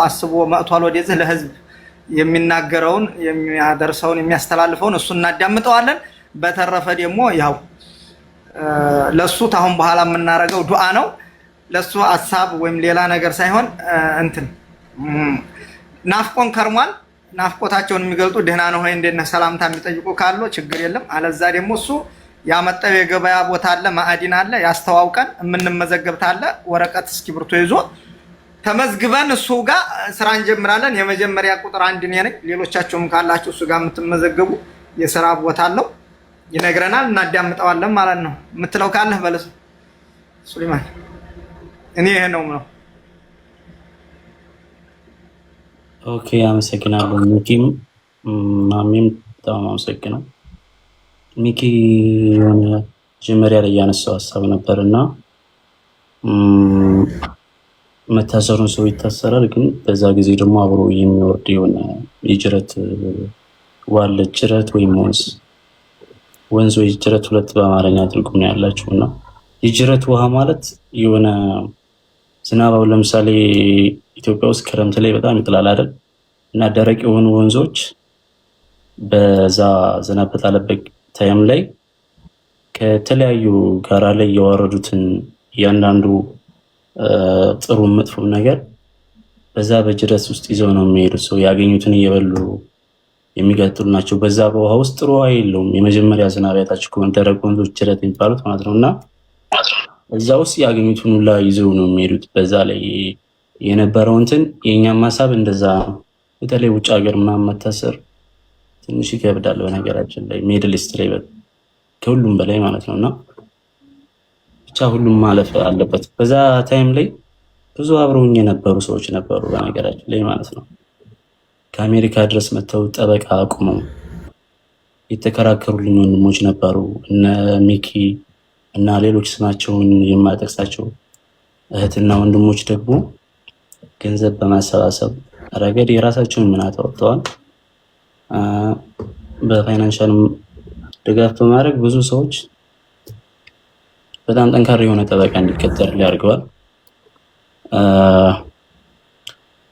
አስቦ መጥቷል ወደዚህ ለህዝብ የሚናገረውን የሚያደርሰውን የሚያስተላልፈውን እሱ እናዳምጠዋለን። በተረፈ ደግሞ ያው ለሱ ታሁን በኋላ የምናረገው ዱዓ ነው። ለሱ ሐሳብ ወይም ሌላ ነገር ሳይሆን እንትን ናፍቆን ከርሟል። ናፍቆታቸውን የሚገልጡ ደህና ነው ወይ እንደነ ሰላምታ የሚጠይቁ ካሉ ችግር የለም። አለዛ ደግሞ እሱ ያመጣው የገበያ ቦታ አለ፣ ማዕድን አለ፣ ያስተዋውቀን የምንመዘገብታ አለ። ወረቀት እስክሪብቶ ይዞ ተመዝግበን እሱ ጋር ስራ እንጀምራለን። የመጀመሪያ ቁጥር 1 እኔ ነኝ። ሌሎቻችሁም ካላችሁ እሱ ጋር የምትመዘገቡ የስራ ቦታ አለው ይነግረናል፣ እናዳምጠዋለን ማለት ነው። የምትለው ካለህ በለስ ሱሌማን። እኔ ይሄ ነው ነው። ኦኬ አመሰግናለሁ። ሚኪም ማሚም በጣም አመሰግናለሁ። ሚኪ የሆነ መጀመሪያ ላይ ያነሳው ሀሳብ ነበርና መታሰሩን ሰው ይታሰራል፣ ግን በዛ ጊዜ ደግሞ አብሮ የሚወርድ የሆነ የጅረት ዋለ ጅረት ወይም ወንዝ ወይ ጅረት ሁለት በአማርኛ ትርጉም ነው ያላችሁ እና የጅረት ውሃ ማለት የሆነ ዝናባው ለምሳሌ ኢትዮጵያ ውስጥ ክረምት ላይ በጣም ይጥላል አይደል? እና ደረቅ የሆኑ ወንዞች በዛ ዝናብ በጣለበት ታይም ላይ ከተለያዩ ጋራ ላይ ያወረዱትን እያንዳንዱ ጥሩ መጥፎ ነገር በዛ በጅረት ውስጥ ይዘው ነው የሚሄዱት። ሰው ያገኙትን እየበሉ የሚቀጥሉ ናቸው። በዛ በውሃ ውስጥ ጥሩ ውሃ የለውም። የመጀመሪያ ዝናብ ያታችሁ ከሆነ ደረቅ ወንዞች ጅረት የሚባሉት ማለት ነው እና እዛ ውስጥ ያገኙትን ሁላ ይዘው ነው የሚሄዱት። በዛ ላይ የነበረው እንትን የእኛም ሀሳብ እንደዛ ነው። በተለይ ውጭ ሀገር ምናምን መታሰር ትንሽ ይከብዳል። በነገራችን ላይ ሚድል ኢስት ላይ ከሁሉም በላይ ማለት ነው እና ብቻ ሁሉም ማለፍ አለበት። በዛ ታይም ላይ ብዙ አብረውኝ የነበሩ ሰዎች ነበሩ በነገራችን ላይ ማለት ነው። ከአሜሪካ ድረስ መጥተው ጠበቃ አቁመው የተከራከሩልኝ ወንድሞች ነበሩ። እነ ሚኪ እና ሌሎች ስማቸውን የማጠቅሳቸው እህትና ወንድሞች ደግሞ ገንዘብ በማሰባሰብ ረገድ የራሳቸውን ሚና ተወጥተዋል። በፋይናንሻልም ድጋፍ በማድረግ ብዙ ሰዎች በጣም ጠንካራ የሆነ ጠበቃ እንዲቀጠር ሊያደርገዋል።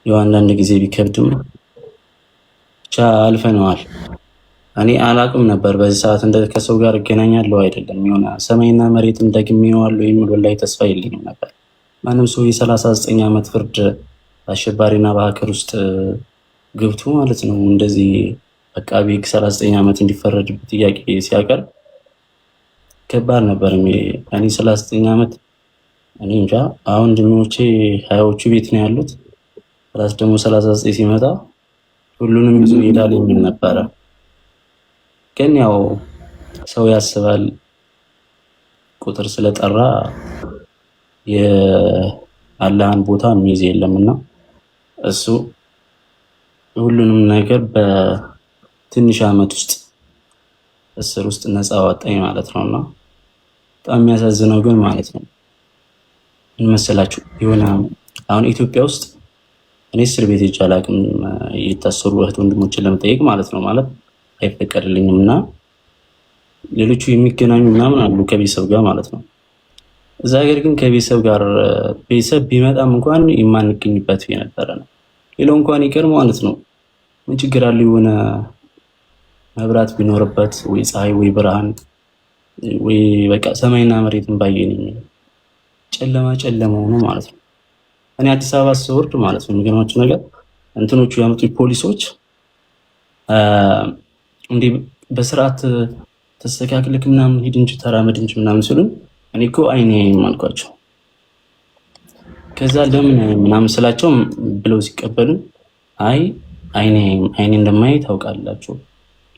ያው አንዳንድ ጊዜ ቢከብድም ብቻ አልፈነዋል። እኔ አላቅም ነበር በዚህ ሰዓት እንደ ከሰው ጋር እገናኛለሁ አይደለም የሆነ ሰማይና መሬትን ደግሜዋለሁ የሚል ወላሂ ተስፋ የለኝም ነበር። ማንም ሰው የ39 ዓመት ፍርድ በአሸባሪና በሀከር ውስጥ ገብቶ ማለት ነው እንደዚህ አቃቤ ሕግ 39 ዓመት እንዲፈረድበት ጥያቄ ሲያቀርብ ከባድ ነበር። እኔ 39 ዓመት እኔ እንጃ። አሁን ድሜዎቼ 20ዎቹ ቤት ነው ያሉት። ራስ ደግሞ 39 ሲመጣ ሁሉንም ይዞ ይሄዳል የሚል ነበረ። ግን ያው ሰው ያስባል፣ ቁጥር ስለጠራ የአላህን ቦታ የሚይዝ የለምና እሱ ሁሉንም ነገር በትንሽ ዓመት ውስጥ እስር ውስጥ ነፃ አወጣኝ ማለት ነውና በጣም የሚያሳዝነው ግን ማለት ነው ምን መሰላችሁ፣ የሆነ አሁን ኢትዮጵያ ውስጥ እኔ እስር ቤት ሄጄ አላውቅም። የታሰሩ እህት ወንድሞችን ለመጠየቅ ማለት ነው ማለት አይፈቀድልኝም እና ሌሎቹ የሚገናኙ ምናምን አሉ ከቤተሰብ ጋር ማለት ነው። እዛ ሀገር ግን ከቤተሰብ ጋር ቤተሰብ ቢመጣም እንኳን የማንገኝበት የነበረ ነው። ሌላው እንኳን ይቀር ማለት ነው ምን ችግር አለ የሆነ መብራት ቢኖርበት ወይ ፀሐይ ወይ ብርሃን ወይ በቃ ሰማይና መሬትን ባየን ጨለማ ጨለማ ሆኖ ማለት ነው። እኔ አዲስ አበባ ስወርድ ማለት ነው የሚገርማችሁ ነገር እንትኖቹ ያመጡ ፖሊሶች እንዴ በስርዓት ተስተካክለክ ምናምን ሂድ እንጂ ተራመድ እንጂ ምናምን ሲሉን እኔ እኮ አይኔ ማልኳቸው። ከዛ ለምን ምናምን ስላቸው ብለው ሲቀበሉን አይ አይኔ እንደማይ ታውቃላችሁ።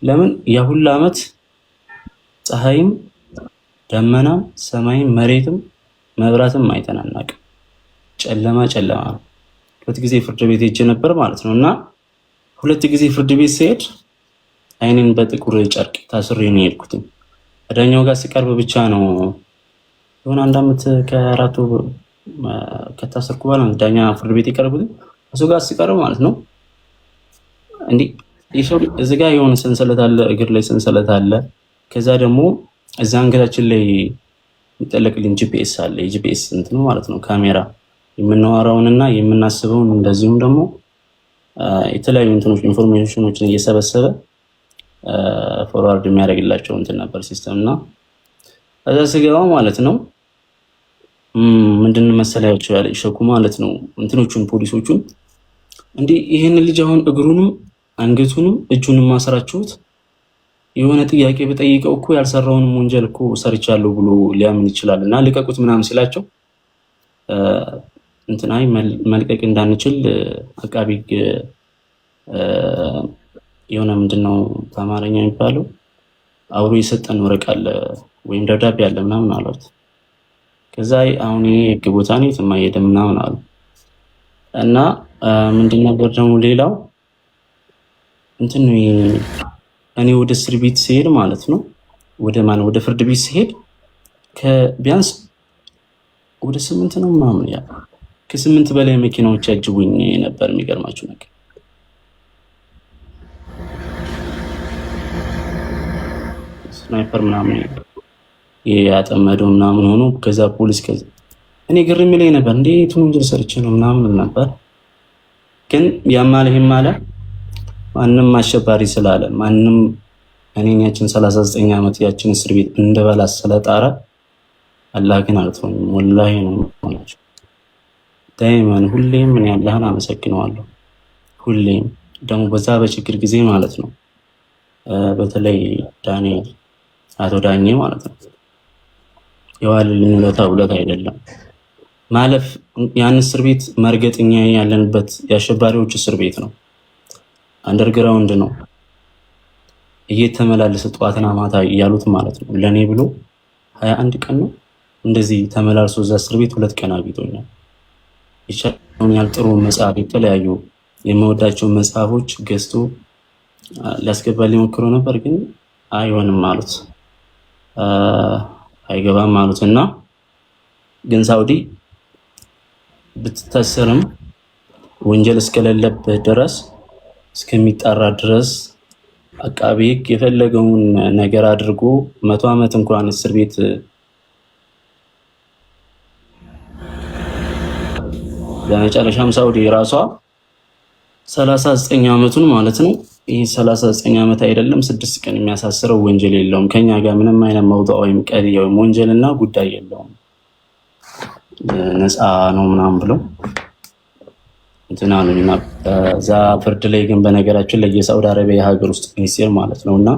ለምን ያ ሁሉ አመት ፀሐይም ደመናም ሰማይም መሬትም መብራትም አይተናናቅም። ጨለማ ጨለማ ነው። 2 ጊዜ ፍርድ ቤት ሄጄ ነበር ማለት ነው እና 2 ጊዜ ፍርድ ቤት ሲሄድ አይኔን በጥቁር ጨርቅ ታስሬ ነው የሄድኩት። ዳኛው ጋር ሲቀርብ ብቻ ነው የሆነ 1 አመት ከ4 ከታሰርኩ በኋላ ዳኛ ፍርድ ቤት የቀረቡት እሱ ጋር ሲቀርብ ማለት ነው እንዴ ይፈው እዚህ ጋር የሆነ ሰንሰለት አለ፣ እግር ላይ ሰንሰለት አለ። ከዛ ደግሞ እዛ አንገታችን ላይ የሚጠለቅልን ጂፒኤስ አለ። የጂፒኤስ እንትን ማለት ነው ካሜራ የምናወራውንና የምናስበውን እንደዚሁም ደግሞ የተለያዩ እንትኖች ኢንፎርሜሽኖችን እየሰበሰበ ፎርዋርድ የሚያደርግላቸው እንትን ነበር ሲስተም እና ከዛ ስገባ ማለት ነው ምንድን መሰላችሁ ያለ ሸኩ ማለት ነው እንትኖቹን ፖሊሶቹን እንዴ ይሄን ልጅ አሁን እግሩንም አንገቱንም እጁንም ማሰራችሁት የሆነ ጥያቄ በጠይቀው እኮ ያልሰራውን ወንጀል እኮ ሰርቻለሁ ብሎ ሊያምን ይችላልና ልቀቁት ምናምን ሲላቸው እንትናይ መልቀቅ እንዳንችል አቃቢ የሆነ ምንድነው በአማርኛ የሚባለው አብሮ የሰጠን ወረቀት አለ ወይም ደብዳቤ አለ ምናምን አሉት። ከዛ አሁን ይሄ ህግ ቦታ ነው የማይሄድ ምናምን አሉ እና ምንድነው ነበር ደግሞ ሌላው እንትን እኔ ወደ እስር ቤት ሲሄድ ማለት ነው ወደ ፍርድ ቤት ሲሄድ ከቢያንስ ወደ 8 ነው ምናምን ያ ከ8 በላይ መኪናዎች ያጅቡኝ ነበር። የሚገርማችሁ ነገር ስናይፐር ምናምን ያጠመደው ምናምን ሆኖ ከዛ ፖሊስ ከዛ እኔ ግርም ይለኝ ነበር እንዴት ነው ወንጀል ሰርቼ ነው ምናምን ነበር። ግን ያማለ ይማለ ማንም አሸባሪ ስላለ ማንም እኔን ያችን 39 ዓመት ያችን እስር ቤት እንደበላ ስለጣረ አላህ ግን አልተወኝም። ወላሂ ነው ማለት ዳይማን ሁሌም ምን ያለህን አመሰግነዋለሁ። ሁሌም ደግሞ በዛ በችግር ጊዜ ማለት ነው በተለይ ዳንኤል አቶ ዳኜ ማለት ነው የዋልልኝ ውለታ አይደለም ማለፍ ያን እስር ቤት መርገጥኛ ያለንበት የአሸባሪዎች እስር ቤት ነው። አንደርግራውንድ ነው እየተመላለሰ ጧትና ማታ እያሉት ማለት ነው። ለኔ ብሎ 21 ቀን ነው እንደዚህ ተመላልሶ እዛ እስር ቤት 2 ቀን አግኝቶኛል። ይቻላል ያልጥሩ መጽሐፍ የተለያዩ የመወዳቸው መጽሐፎች ገዝቶ ሊያስገባልኝ ሞክሮ ነበር ግን አይሆንም ማለት አይገባም ማለትና ግን ሳውዲ ብትታሰርም ወንጀል እስከሌለበት ድረስ እስከሚጣራ ድረስ አቃቤ ሕግ የፈለገውን ነገር አድርጎ 100 ዓመት እንኳን እስር ቤት በመጨረሻም ሳውዲ ራሷ 39 ዓመቱን ማለት ነው ይሄ 39 ዓመት አይደለም 6 ቀን የሚያሳስረው ወንጀል የለውም ከኛ ጋር ምንም አይነት መውጣት ወይም ቀሪው ወንጀልና ጉዳይ የለውም ነፃ ነው ምናምን ብለው እንትና አሉኝና እዛ ፍርድ ላይ ግን በነገራችን ላይ የሳውዲ አረቢያ የሀገር ውስጥ ሚኒስቴር ማለት ነውና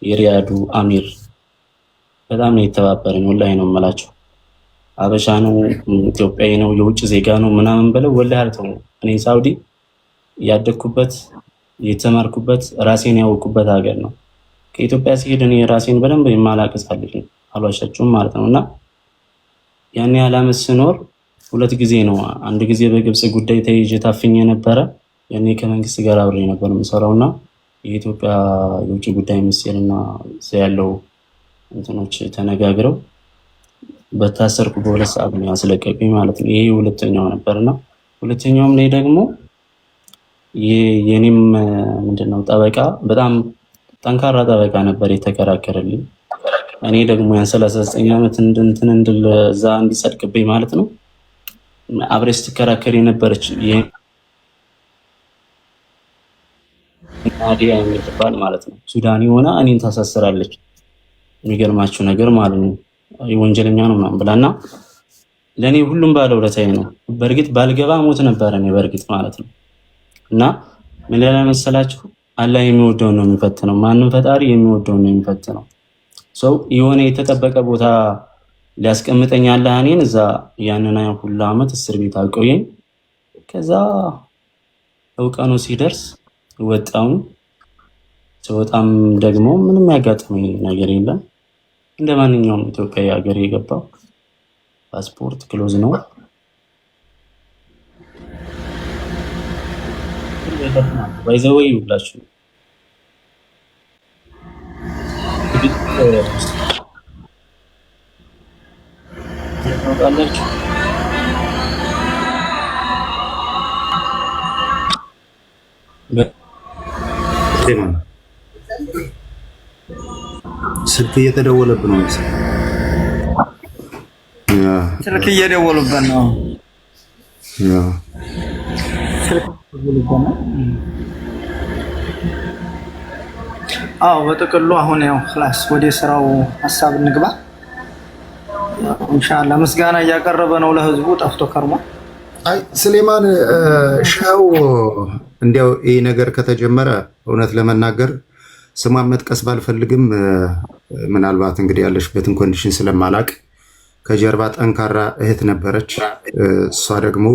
የሪያዱ አሚር በጣም የተባበረኝ ወላሂ ነው የምላቸው። አበሻ ነው ኢትዮጵያዊ ነው የውጭ ዜጋ ነው ምናምን ብለው ወላሂ አልተው እኔ ሳውዲ ያደኩበት የተማርኩበት ራሴን ያወቁበት ሀገር ነው። ከኢትዮጵያ ሲሄድ እኔ ራሴን በደንብ የማላቀስ አለኝ አልዋሻችሁም ማለት ነውና ያን ያላመስ ስኖር 2 ጊዜ ነው። አንድ ጊዜ በግብጽ ጉዳይ ተይዤ ታፍኜ ነበረ። ያኔ ከመንግስት ጋር አብሬ ነበር የምሰራውና የኢትዮጵያ የውጭ ጉዳይ ሚኒስቴርና ያለው እንትኖች ተነጋግረው በታሰርኩ በ2 ሰዓት ነው ያስለቀቁኝ ማለት ነው። ይሄ ሁለተኛው ነበርና ሁለተኛውም ላይ ደግሞ የኔም ምንድነው ጠበቃ በጣም ጠንካራ ጠበቃ ነበር የተከራከረልኝ። እኔ ደግሞ ያን 39 ዓመት እንትን እንደዛ እንዲጸድቅብኝ ማለት ነው አብሬስ ተከራከረ የነበረች ናዲያ የምትባል ማለት ነው ሱዳኒ ሆና እኔን ታሳስራለች። የሚገርማችሁ ነገር ማለት ነው ወንጀለኛ ነው ምናምን ብላና ለኔ ሁሉም ባለውለታዬ ነው። በርግጥ ባልገባ ሞት ነበር እኔ በርግጥ ማለት ነው እና ምን ላይ መሰላችሁ አላህ የሚወደውን ነው የሚፈትነው። ማንም ፈጣሪ የሚወደውን ነው የሚፈትነው። ሰው የሆነ የተጠበቀ ቦታ ሊያስቀምጠኝ አላህ እኔን እዛ ያንን ሁሉ ዓመት እስር ቤት አቆየኝ። ከዛ እውቀኑ ሲደርስ ወጣው። ወጣም ደግሞ ምንም ያጋጠመኝ ነገር የለም። እንደማንኛውም ኢትዮጵያዊ ሀገር የገባው ፓስፖርት ክሎዝ ነው። ባይዘወይ ይብላችሁ ታውቃላችሁ። ስልክ እየተደወለብን ነው። ስልክ እየደወሉበት ነው። አዎ በጥቅሉ አሁን ያው ክላስ ወደ ስራው ሐሳብ እንግባ። ኢንሻአላህ ምስጋና እያቀረበ ነው ለህዝቡ ጠፍቶ ከርሞ። አይ ስሌማን ሻው እንዲያው ይህ ነገር ከተጀመረ እውነት ለመናገር ስሟን መጥቀስ ባልፈልግም ምናልባት እንግዲህ ያለሽበትን ኮንዲሽን ስለማላቅ ከጀርባ ጠንካራ እህት ነበረች። እሷ ደግሞ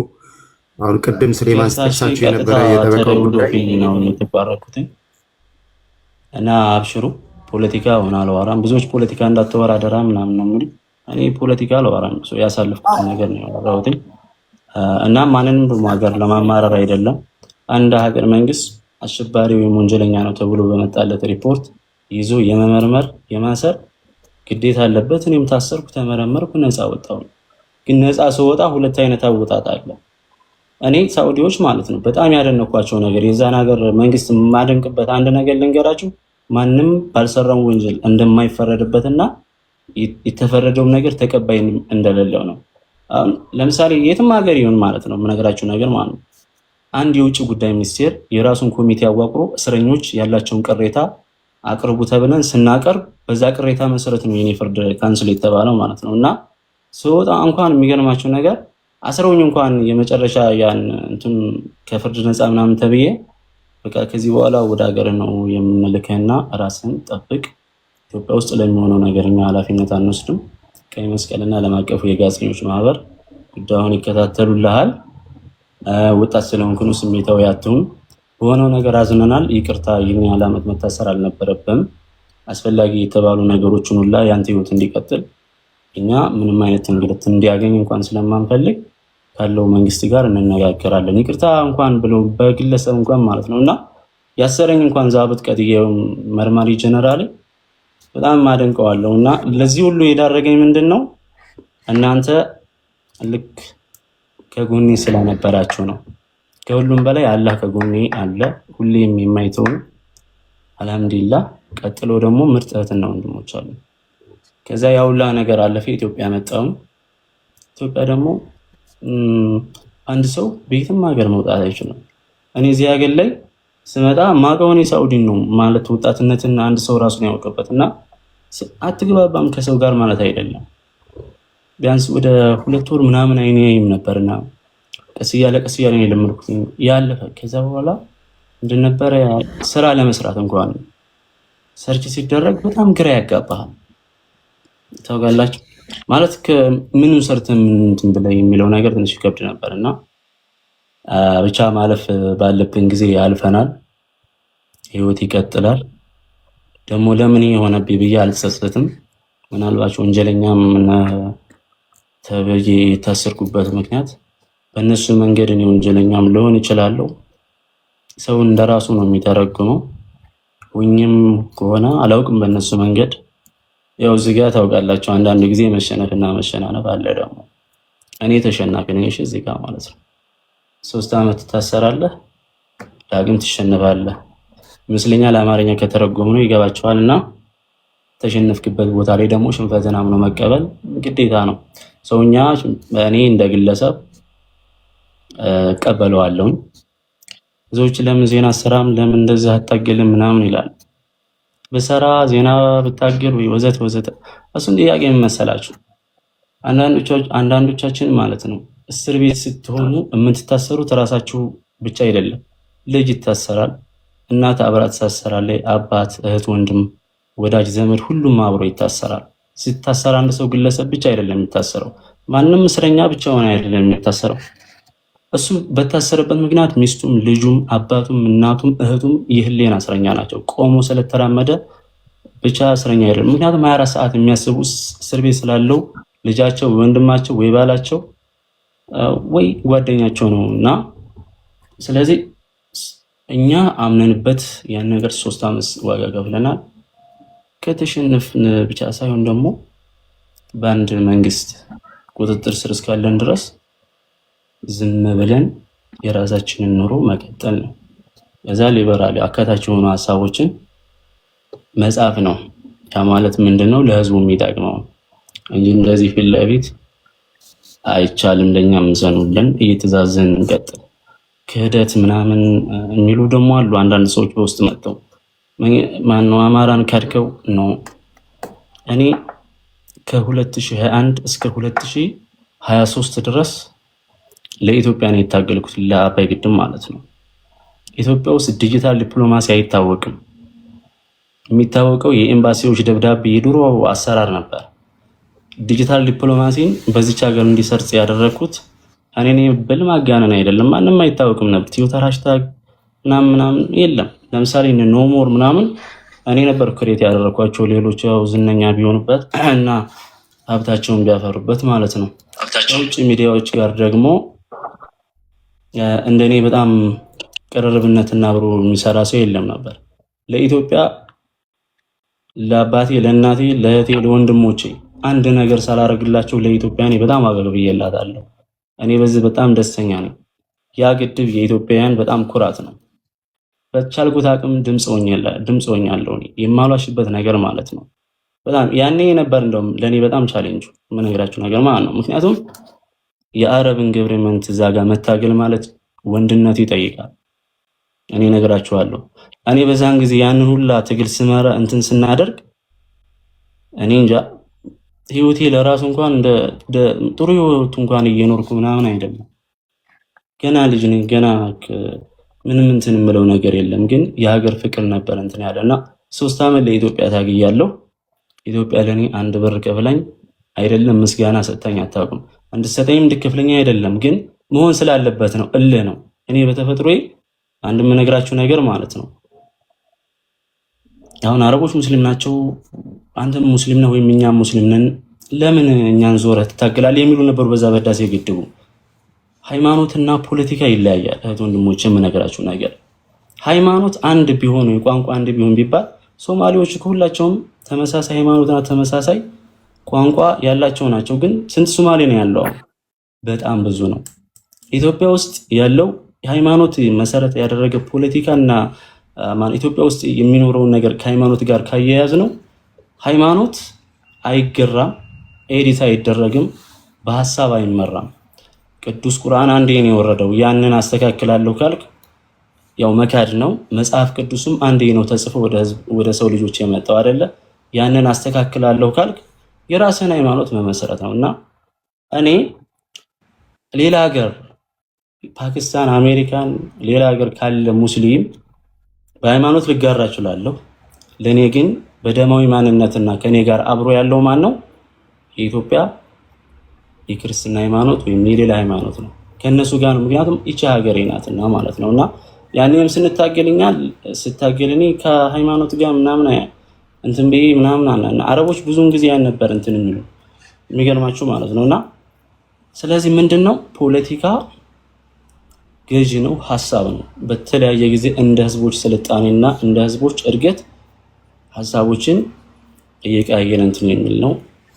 አሁን ቅድም ስሌማን ስጠቅሳችሁ የነበረ የጠበቃው ጉዳይ ነው የተባረኩትኝ እና አብሽሩ ፖለቲካ ሆነ አልዋራም። ብዙዎች ፖለቲካ እንዳትወራደራ ምናምን ነው እንግዲህ እኔ ፖለቲካ አልዋራም። ያሳለፍኩት ነገር ነው ያወራሁትኝ እና ማንንም በማገር ለማማረር አይደለም። አንድ ሀገር መንግስት አሸባሪ ወይም ወንጀለኛ ነው ተብሎ በመጣለት ሪፖርት ይዞ የመመርመር የማሰር ግዴታ አለበት። እኔም ታሰርኩ፣ ተመረመርኩ፣ ነፃ ወጣሁ። ግን ነፃ ስወጣ ሁለት አይነት አወጣጥ አለ። እኔ ሳውዲዎች ማለት ነው በጣም ያደነኳቸው ነገር የዛን ሀገር መንግስት የማደንቅበት አንድ ነገር ልንገራችሁ። ማንም ባልሰራው ወንጀል እንደማይፈረድበትና የተፈረደውን ነገር ተቀባይ እንደሌለው ነው። ለምሳሌ የትም ሀገር ይሁን ማለት ነው የምነግራችሁ ነገር ማለት ነው አንድ የውጭ ጉዳይ ሚኒስቴር የራሱን ኮሚቴ አዋቅሮ እስረኞች ያላቸውን ቅሬታ አቅርቡ ተብለን ስናቀርብ በዛ ቅሬታ መሰረት ነው የኔ ፍርድ ካንስል የተባለው ማለት ነው። እና ስወጣ እንኳን የሚገርማቸው ነገር አስረውኝ እንኳን የመጨረሻ ያን እንትን ከፍርድ ነፃ ምናምን ተብዬ በቃ ከዚህ በኋላ ወደ ሀገር ነው የምንልክህና ራስን ጠብቅ፣ ኢትዮጵያ ውስጥ ለሚሆነው ነገር እኛ ኃላፊነት አንወስድም፣ ቀይ መስቀልና ዓለም አቀፉ የጋዜጠኞች ማህበር ጉዳዩን ይከታተሉልሃል፣ ወጣት ስለሆንክ ነው ስሜታዊ አትሁን፣ በሆነው ነገር አዝነናል፣ ይቅርታ፣ ይህን ያህል ዓመት መታሰር አልነበረብህም፣ አስፈላጊ የተባሉ ነገሮችን ሁላ ያንተ ህይወት እንዲቀጥል እኛ ምንም አይነት እንግልት እንዲያገኝ እንኳን ስለማንፈልግ ካለው መንግስት ጋር እንነጋገራለን፣ ይቅርታ እንኳን ብሎ በግለሰብ እንኳን ማለት ነው። እና ያሰረኝ እንኳን ዛብጥ ቀጥዬው መርማሪ ጀነራል በጣም ማደንቀዋለሁ። እና ለዚህ ሁሉ የዳረገኝ ምንድነው እናንተ ልክ ከጎኔ ስለነበራችሁ ነው። ከሁሉም በላይ አላህ ከጎኔ አለ፣ ሁሌም የማይተው አልሐምዱሊላህ። ቀጥሎ ደግሞ ምርጥ እህትና ወንድሞች አሉ። ከዛ ያውላ ነገር አለፈ፣ ኢትዮጵያ መጣሁ። ኢትዮጵያ ደግሞ አንድ ሰው በየትም ሀገር መውጣት አይችልም። እኔ እዚህ ሀገር ላይ ስመጣ ማቀውን የሳውዲን ነው ማለት ወጣትነትና አንድ ሰው ራሱን ያውቀበትና አትግባባም ከሰው ጋር ማለት አይደለም። ቢያንስ ወደ 2 ወር ምናምን አይኔም ነበርና ቀስ እያለ ነው የለመድኩት ያለፈ። ከዛ በኋላ እንደነበረ ስራ ለመስራት እንኳን ሰርች ሲደረግ በጣም ግራ ያጋባሃል። ታውቃላችሁ ማለት ከምንም ሰርተን እንትን ብለህ የሚለው ነገር ትንሽ ይከብድ ነበርና ብቻ ማለፍ ባለብን ጊዜ ያልፈናል። ህይወት ይቀጥላል። ደግሞ ለምን የሆነብኝ ብዬ አልጸጸትም። ምናልባት ወንጀለኛም ተብዬ የታሰርኩበት ምክንያት በእነሱ መንገድ እኔ ወንጀለኛም ልሆን እችላለሁ። ሰው እንደራሱ ነው የሚተረጉመው። ሁኝም ከሆነ አላውቅም በእነሱ መንገድ። ያው እዚህ ጋር ታውቃላችሁ አንዳንድ ጊዜ መሸነፍና መሸናነፍ አለ። ደግሞ እኔ ተሸናፊ ነኝ እዚህ ጋር ማለት ነው። 3 ዓመት ትታሰራለህ፣ ዳግም ትሸነፋለህ ይመስለኛል። አማርኛ ከተረጎሙ ነው ይገባቸዋልና ተሸነፍክበት ቦታ ላይ ደግሞ ሽንፈትን አምኖ መቀበል ግዴታ ነው። ሰውኛ እኔ እንደ ግለሰብ ቀበለዋለሁ። ብዙዎች ለምን ዜና ስራም ለምን እንደዚህ አታገልም ምናምን ይላል። በሰራ ዜና ብታገል ወይ ወዘተ ወዘተ። እሱን ጥያቄ መሰላችሁ አንዳንዶቻችን ማለት ነው እስር ቤት ስትሆኑ የምትታሰሩት ራሳችሁ ብቻ አይደለም። ልጅ ይታሰራል፣ እናት አብራ ትታሰራለች፣ አባት፣ እህት፣ ወንድም፣ ወዳጅ ዘመድ ሁሉም አብሮ ይታሰራል። ሲታሰር አንድ ሰው ግለሰብ ብቻ አይደለም የሚታሰረው። ማንም እስረኛ ብቻውን አይደለም የሚታሰረው። እሱ በታሰረበት ምክንያት ሚስቱም፣ ልጁም፣ አባቱም፣ እናቱም፣ እህቱም የህሊና እስረኛ ናቸው። ቆሞ ስለተራመደ ብቻ እስረኛ አይደለም። ምክንያቱም 24 ሰዓት የሚያስቡ እስር ቤት ስላለው ልጃቸው፣ ወንድማቸው፣ ወይ ባላቸው ወይ ጓደኛቸው ነው። እና ስለዚህ እኛ አምነንበት ያን ነገር 3 ዓመት ዋጋ ከፍለናል። ከተሸነፍን ብቻ ሳይሆን ደግሞ በአንድ መንግስት ቁጥጥር ስር እስካለን ድረስ ዝም ብለን የራሳችንን ኑሮ መቀጠል ነው። ከዛ ሊበራል አካታች የሆኑ ሀሳቦችን መጻፍ ነው። ያ ማለት ምንድነው? ለህዝቡ የሚጠቅመው እንጂ እንደዚህ ፊት ለፊት አይቻልም ለኛም ዘኑልን እየተዛዘን እንቀጥል። ክህደት ምናምን የሚሉ ደግሞ አሉ አንዳንድ ሰዎች በውስጥ መጥተው ማነው አማራን ካድከው ነው። እኔ ከ2021 እስከ 2023 ድረስ ለኢትዮጵያ ነው የታገልኩት፣ ለአባይ ግድብ ማለት ነው። ኢትዮጵያ ውስጥ ዲጂታል ዲፕሎማሲ አይታወቅም። የሚታወቀው የኤምባሲዎች ደብዳቤ የድሮ አሰራር ነበር። ዲጂታል ዲፕሎማሲን በዚች ሀገር እንዲሰርጽ ያደረኩት እኔ ነኝ ብል ማጋነን አይደለም። ማንም አይታወቅም ነበር። ትዊተር ሃሽታግ ምናምን የለም። ለምሳሌ ኖሞር ምናምን እኔ ነበር ክሬት ያደረኳቸው፣ ሌሎች ያው ዝነኛ ቢሆኑበት እና ሀብታቸውን ቢያፈሩበት ማለት ነው። ከውጭ ሚዲያዎች ጋር ደግሞ እንደኔ በጣም ቅርርብነትና አብሮ የሚሰራ ሰው የለም ነበር። ለኢትዮጵያ ለአባቴ፣ ለእናቴ፣ ለእህቴ፣ ለወንድሞቼ አንድ ነገር ሳላረግላቸው ለኢትዮጵያ እኔ በጣም አገልግዬላታለሁ። እኔ በዚህ በጣም ደስተኛ ነኝ። ያ ግድብ የኢትዮጵያውያን በጣም ኩራት ነው። በቻልኩት አቅም ድምጽ ሆኛለሁ እኔ የማሏሽበት ነገር ማለት ነው። በጣም ያኔ ነበር እንደውም ለኔ በጣም ቻሌንጅ የምነግራችሁ ነገር ማለት ነው። ምክንያቱም የአረብን ገቨርንመንት እዛ ጋር መታገል ማለት ወንድነት ይጠይቃል። እኔ ነግራችኋለሁ። እኔ በዛን ጊዜ ያንን ሁላ ትግል ስመራ እንትን ስናደርግ እኔ እንጃ ህይወቴ ለራሱ እንኳን እንደ ጥሩ ህይወት እንኳን እየኖርኩ ምናምን አይደለም። ገና ልጅ ነኝ። ገና ምንም እንትን የምለው ነገር የለም። ግን የሀገር ፍቅር ነበር እንትን ያለና 3 ዓመት ለኢትዮጵያ ታግያለሁ። ኢትዮጵያ ለኔ አንድ ብር ከፍላኝ አይደለም ምስጋና ሰጥታኝ አታውቅም። አንድ ሰጠኝም እንድከፍለኝ አይደለም፣ ግን መሆን ስላለበት ነው። እልህ ነው። እኔ በተፈጥሮዬ አንድ የምነግራችሁ ነገር ማለት ነው። አሁን አረቦች ሙስሊም ናቸው፣ አንተም ሙስሊም ነህ ወይም እኛም ሙስሊም ነን፣ ለምን እኛን ዞረህ ትታገላለህ የሚሉ ነበሩ በዛ በህዳሴ ግድቡ። ሃይማኖትና ፖለቲካ ይለያያል እህት ወንድሞች፣ የምነግራችሁ ነገር ሃይማኖት አንድ ቢሆን ቋንቋ አንድ ቢሆን ቢባል ሶማሌዎች ሁላቸውም ተመሳሳይ ሃይማኖትና ተመሳሳይ ቋንቋ ያላቸው ናቸው። ግን ስንት ሶማሌ ነው ያለው? በጣም ብዙ ነው። ኢትዮጵያ ውስጥ ያለው ሃይማኖት መሰረት ያደረገ ፖለቲካና ኢትዮጵያ ውስጥ የሚኖረውን ነገር ከሃይማኖት ጋር ካያያዝ ነው። ሃይማኖት አይገራም፣ ኤዲት አይደረግም፣ በሐሳብ አይመራም። ቅዱስ ቁርአን አንዴ ነው የወረደው። ያንን አስተካክላለሁ ካልክ ያው መካድ ነው። መጽሐፍ ቅዱስም አንዴ ነው ተጽፎ ወደ ሰው ልጆች የመጣው አይደለ? ያንን አስተካክላለሁ ካልክ የራስን ሃይማኖት መመሰረት ነውና እኔ ሌላ ሀገር ፓኪስታን፣ አሜሪካን፣ ሌላ ሀገር ካለ ሙስሊም በሃይማኖት ልጋራ እችላለሁ። ለኔ ግን በደማዊ ማንነትና ከኔ ጋር አብሮ ያለው ማን ነው? የኢትዮጵያ የክርስትና ሃይማኖት ወይም የሌላ ሃይማኖት ነው። ከነሱ ጋር ነው። ምክንያቱም እቺ ሀገሬ ናትና ማለት ነውና ያኔም ስንታገልኛል ስታገልኒ ከሃይማኖት ጋር ምናምን እንትን በይ ምናምን አናና አረቦች ብዙውን ጊዜ ያን ነበር እንትን የሚገርማችሁ ማለት ነውና ስለዚህ ምንድነው ፖለቲካ ገዢ ነው፣ ሐሳብ ነው። በተለያየ ጊዜ እንደ ህዝቦች ስልጣኔና እንደ ህዝቦች እድገት ሐሳቦችን እየቀያየረ እንትን የሚል ነው።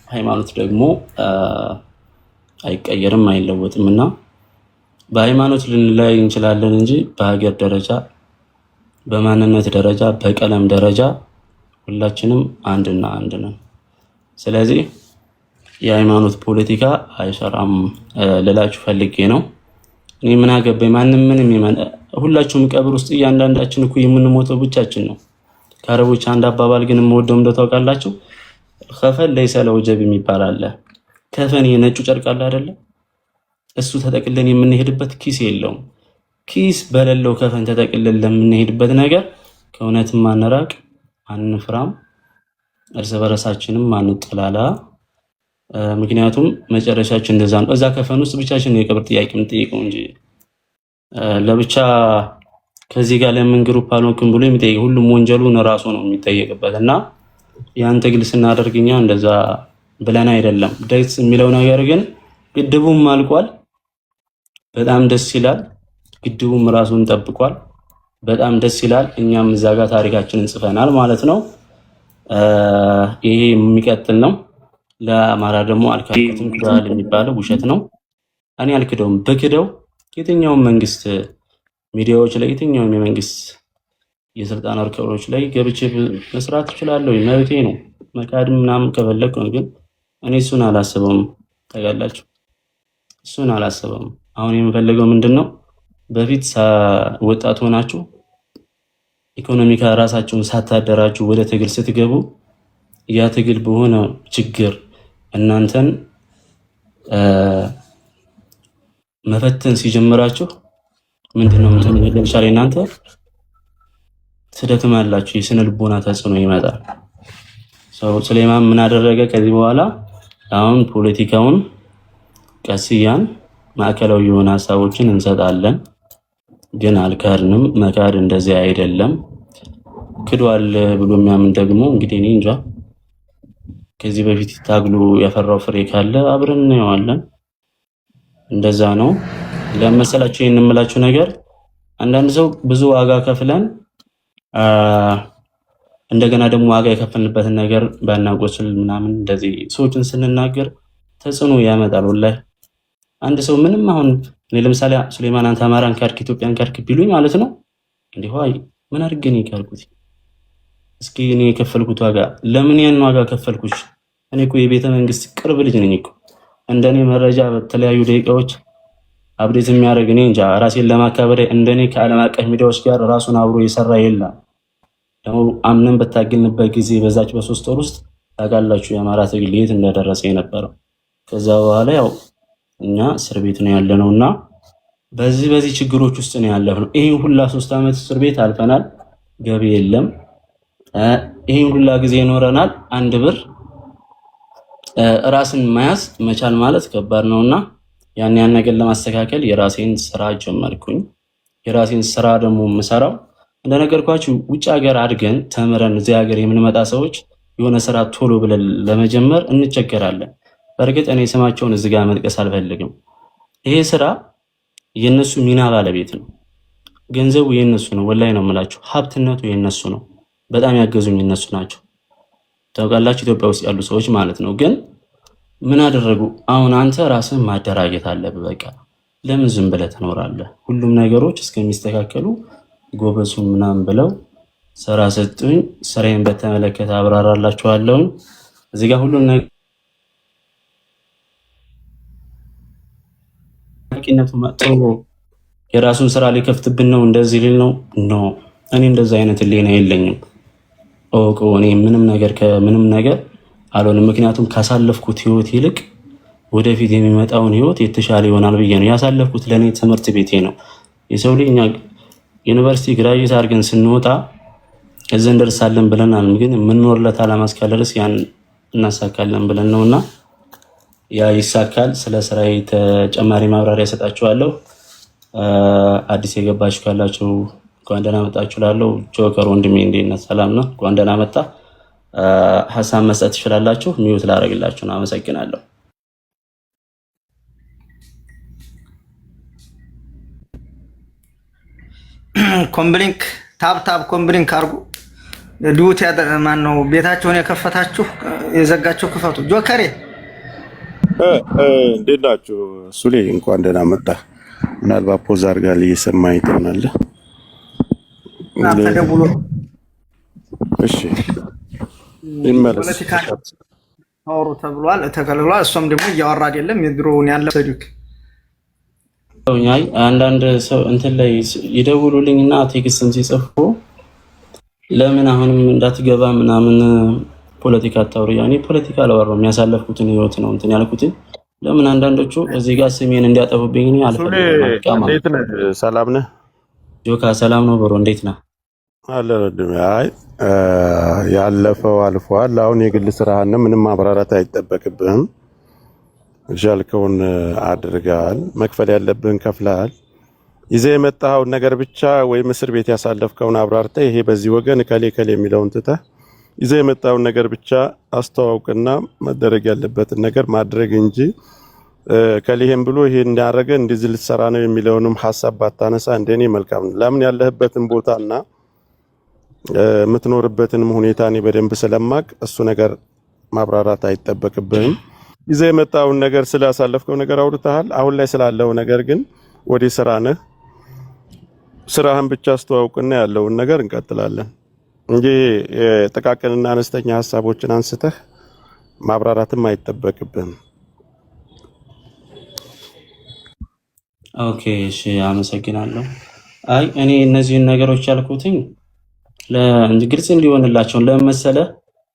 ሃይማኖት ደግሞ አይቀየርም አይለወጥምና በሃይማኖት ልንለያይ እንችላለን እንጂ በሀገር ደረጃ፣ በማንነት ደረጃ፣ በቀለም ደረጃ ሁላችንም አንድና አንድ ነን። ስለዚህ የሃይማኖት ፖለቲካ አይሰራም ልላችሁ ፈልጌ ነው። እኔ ምን አገባኝ ማንም ምንም ሁላችሁም ቀብር ውስጥ እያንዳንዳችን እኮ የምንሞተው ብቻችን ነው። ከአረቦች አንድ አባባል ግን የምወደው እንደው ታውቃላችሁ፣ ከፈን ለይሰ ለወጀብ የሚባል አለ። ከፈን የነጩ ጨርቅ አለ አይደለ? እሱ ተጠቅለን የምንሄድበት ኪስ የለውም። ኪስ በሌለው ከፈን ተጠቅለን ለምንሄድበት ነገር ከእውነትም አንራቅ፣ አንፍራም፣ እርስ በርሳችንም አንጠላላ። ምክንያቱም መጨረሻችን እንደዛ ነው። እዛ ከፈን ውስጥ ብቻችን የቀብር ጥያቄ የምንጠይቀው እንጂ ለብቻ ከዚህ ጋር ለምን ግሩፕ አልሆንክም ብሎ የሚጠይቅ ሁሉም ወንጀሉን ራሱ ነው የሚጠየቅበት። እና ያን ትግል ስናደርግኛ እንደዛ ብለን አይደለም። ደስ የሚለው ነገር ግን ግድቡም አልቋል። በጣም ደስ ይላል። ግድቡም ራሱን ጠብቋል። በጣም ደስ ይላል። እኛም እዛ ጋር ታሪካችንን ጽፈናል ማለት ነው። ይሄ የሚቀጥል ነው። ለአማራ ደግሞ አልካድኩትም ክዳል የሚባለው ውሸት ነው። እኔ አልክደውም። በክደው የትኛውም መንግስት ሚዲያዎች ላይ የትኛውም የመንግስት የስልጣን እርከኖች ላይ ገብቼ መስራት እችላለሁ፣ መብቴ ነው። መካድም ምናምን ከፈለኩ ነው። ግን እኔ እሱን አላስበውም። ታውቃላችሁ። እሱን አላሰበም። አሁን የምፈልገው ምንድነው በፊት ወጣት ሆናችሁ ኢኮኖሚካ ራሳችሁን ሳታደራጁ ወደ ትግል ስትገቡ ያ ትግል በሆነ ችግር እናንተን መፈተን ሲጀምራችሁ ምንድነው ለምሳሌ እናንተ ትደክማላችሁ፣ የስነ ልቦና ተጽዕኖ ይመጣል። ሱሌማን ምን አደረገ? ከዚህ በኋላ አሁን ፖለቲካውን ቀስያን ማዕከላዊ የሆነ ሀሳቦችን እንሰጣለን፣ ግን አልካድንም። መካድ እንደዚህ አይደለም። ክዷል ብሎ የሚያምን ደግሞ እንግዲህ እኔ እንጃ። ከዚህ በፊት ታግሎ ያፈራው ፍሬ ካለ አብረን እናየዋለን። እንደዛ ነው ለመሰላችሁ። ይሄን የምላችሁ ነገር አንዳንድ ሰው ብዙ ዋጋ ከፍለን እንደገና ደግሞ ዋጋ የከፈልንበትን ነገር ባናቆስል ምናምን እንደዚህ ሰዎችን ስንናገር ተጽዕኖ ያመጣል። ወላሂ አንድ ሰው ምንም አሁን እኔ ለምሳሌ ሱሌማን አንተ አማራን ካድክ ኢትዮጵያን ካድክ ቢሉኝ ማለት ነው እንዴ ሆይ ምን አድርጌ ነው የካድኩት? እስኪ እኔ የከፈልኩት ዋጋ ለምን ያን ዋጋ ከፈልኩሽ? እኔ እኮ የቤተ መንግስት ቅርብ ልጅ ነኝ እኮ። እንደኔ መረጃ በተለያዩ ደቂቃዎች አብዴት የሚያደርግ እኔ እንጃ ራሴን ለማካበድ እንደኔ ከዓለም አቀፍ ሚዲያዎች ጋር ራሱን አብሮ የሰራ የለም። ደግሞ አምነን በታገልንበት ጊዜ በዛች በ3 ወር ውስጥ ታውቃላችሁ የአማራ ትግል የት እንደደረሰ የነበረው። ከዛ በኋላ ያው እኛ እስር ቤት ነው ያለነውና በዚህ ችግሮች ውስጥ ነው ያለነው። ይሄን ሁላ 3 ዓመት እስር ቤት አልፈናል። ገቢ የለም። ይሄን ሁላ ጊዜ ይኖረናል። 1 ብር ራስን መያዝ መቻል ማለት ከባድ ነውና ያን ነገር ለማስተካከል የራሴን ስራ ጀመርኩኝ። የራሴን ስራ ደግሞ የምሰራው እንደነገርኳችሁ ውጭ ሀገር አድገን ተምረን እዚህ ሀገር የምንመጣ ሰዎች የሆነ ስራ ቶሎ ብለን ለመጀመር እንቸገራለን። በእርግጥ እኔ ስማቸውን እዚህ ጋር መጥቀስ አልፈልግም። ይሄ ስራ የነሱ ሚና ባለቤት ነው። ገንዘቡ የነሱ ነው። ወላሂ ነው የምላችሁ። ሀብትነቱ የነሱ ነው። በጣም ያገዙኝ እነሱ ናቸው። ታውቃላችሁ ኢትዮጵያ ውስጥ ያሉ ሰዎች ማለት ነው። ግን ምን አደረጉ? አሁን አንተ ራስን ማደራጀት አለብህ። በቃ ለምን ዝም ብለህ ትኖራለህ? ሁሉም ነገሮች እስከሚስተካከሉ ጎበዙ ምናምን ብለው ስራ ሰጡኝ። ስራዬን በተመለከተ አብራራላችኋለሁ። እዚህ ጋር ሁሉም ነገር ቂነቱ መጥቶ የራሱን ስራ ሊከፍትብን ነው እንደዚህ ሊል ነው ኖ እኔ እንደዛ አይነት ሌና የለኝም። እኔ ምንም ነገር ከምንም ነገር አልሆንም። ምክንያቱም ካሳለፍኩት ህይወት ይልቅ ወደፊት የሚመጣውን ህይወት የተሻለ ይሆናል ብዬ ነው ያሳለፍኩት። ለኔ ትምህርት ቤቴ ነው። የሰው ልጅ ዩኒቨርሲቲ ግራጁዌት አድርገን ስንወጣ እዚህ እንደርሳለን ብለናል። ግን የምንኖርለት ዓላማ እስካለ ድረስ ያን እናሳካለን ብለን ነውና ያ ይሳካል። ስለ ስራዬ ተጨማሪ ማብራሪያ ሰጣችኋለሁ። አዲስ የገባችሁ ካላችሁ እንኳን ደህና መጣችሁ እላለሁ። ጆከር ወንድሜ እንዴት ነህ? ሰላም ነው? እንኳን ደህና መጣ። ሀሳብ መስጠት ትችላላችሁ። ሚውት ላደርግላችሁ ነው። አመሰግናለሁ። ኮምብሊንክ ታብ ኮምብሊንክ አድርጉ። ዱት ማን ነው ቤታችሁን የከፈታችሁ የዘጋችሁ ክፈቱ። ጆከሬ እንዴት ናችሁ? ሱሌ እንኳን ደህና መጣ። ምናልባት ፖዝ አድርጋል እየሰማኝ ትሆናለህ። ተደውሎ እሺ ይመለስ ፖለቲካ አውሩ ተብሏል ተከልሏል። እሱም ደግሞ እያወራ አይደለም የድሮውን ያለ ሰዱክ አንዳንድ ሰው እንትን ላይ ይደውሉልኝና ቴክስትም ሲጽፉ ለምን አሁንም እንዳትገባ ምናምን ፖለቲካ አታውሩ። ያኔ ፖለቲካ አላወራሁም። የሚያሳለፍኩትን ህይወት ነው እንትን ያልኩት። ለምን አንዳንዶቹ እዚህ ጋር ስሜን እንዲያጠፉብኝ እኔ አልፈልግም። እንዴት ነህ? ሰላም ነህ? ጆካ ሰላም ነው ብሮ፣ እንዴት ነህ? አለረድም። አይ ያለፈው አልፏል። አሁን የግል ስራህን ምንም ማብራራት አይጠበቅብህም። ሻልከውን አድርገሃል። መክፈል ያለብህን ከፍለሃል። ይዘህ የመጣኸውን ነገር ብቻ ወይም እስር ቤት ያሳለፍከውን አብራርተህ ይሄ በዚህ ወገን ከሌ የሚለውን ትተህ ይዘህ የመጣኸውን ነገር ብቻ አስተዋውቅና መደረግ ያለበትን ነገር ማድረግ እንጂ ከሊህም ብሎ ይሄ እንዳረገ እንደዚህ ልትሰራ ነው የሚለውንም ሐሳብ ባታነሳ እንደኔ መልካም ነው። ለምን ያለህበትን ቦታና የምትኖርበትንም ሁኔታ እኔ በደንብ ስለማቅ እሱ ነገር ማብራራት አይጠበቅብህም። ይዘህ የመጣውን ነገር ስላሳለፍከው ነገር አውርተሃል። አሁን ላይ ስላለው ነገር ግን ወደ ስራ ነህ። ስራህን ብቻ አስተዋውቅና ያለውን ነገር እንቀጥላለን እንጂ ጥቃቅንና አነስተኛ ሐሳቦችን አንስተህ ማብራራትም አይጠበቅብህም። ኦኬ እሺ አመሰግናለሁ። አይ እኔ እነዚህን ነገሮች ያልኩትኝ ለግልጽ እንዲሆንላቸው ለመሰለ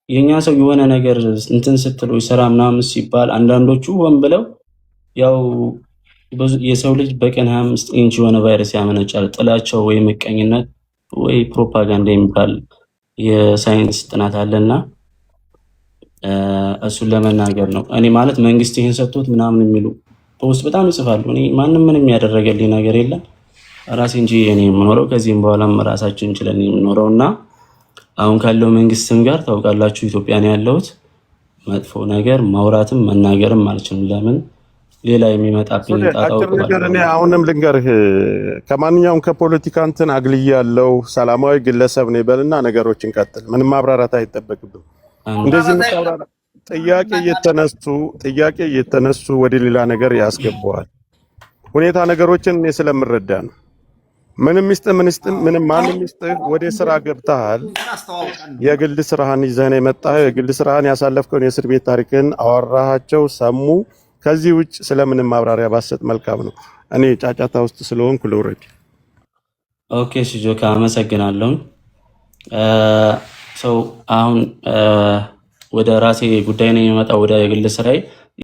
የኛ ሰው የሆነ ነገር እንትን ስትሉ ይሰራ ምናምን ሲባል አንዳንዶቹ ሆን ብለው ያው የሰው ልጅ በቀን 25 ኢንች የሆነ ቫይረስ ያመነጫል። ጥላቸው ወይ ምቀኝነት ወይ ፕሮፓጋንዳ የሚባል የሳይንስ ጥናት አለና እሱን ለመናገር ነው። እኔ ማለት መንግስት ይሄን ሰጥቶት ምናምን የሚሉ በውስጥ በጣም ይጽፋሉ። እኔ ማንም ምንም ያደረገልኝ ነገር የለም ራሴ እንጂ እኔ የምኖረው ከዚህም በኋላም ራሳችን እንችለን የምኖረው እና አሁን ካለው መንግስትም ጋር ታውቃላችሁ ኢትዮጵያ ነው ያለሁት። መጥፎ ነገር ማውራትም መናገርም አልችልም። ለምን ሌላ የሚመጣብኝ ጣጣው ነገር እኔ አሁንም ልንገርህ ከማንኛውም ከፖለቲካ እንትን አግልዬ ያለው ሰላማዊ ግለሰብ ነው ይበልና ነገሮችን ቀጥል። ምንም ማብራራት አይጠበቅብም። እንደዚህ ምታብራራ ጥያቄ እየተነሱ ወደ ሌላ ነገር ያስገባዋል። ሁኔታ ነገሮችን እኔ ስለምረዳ ነው። ምንም ማንም ሚስጥህ ወደ ስራ ገብተሃል። የግል ስራህን ይዘህ ነው የመጣኸው። የግል ስራህን ያሳለፍከውን የእስር ቤት ታሪክን አወራሃቸው፣ ሰሙ። ከዚህ ውጭ ስለምንም ማብራሪያ ባሰጥ መልካም ነው። እኔ ጫጫታ ውስጥ ስለሆንኩ ልውረድ። ኦኬ ጆካ አመሰግናለሁ። ሰው አሁን ወደ ራሴ ጉዳይ ነው የሚመጣው ወደ ግል ስራዬ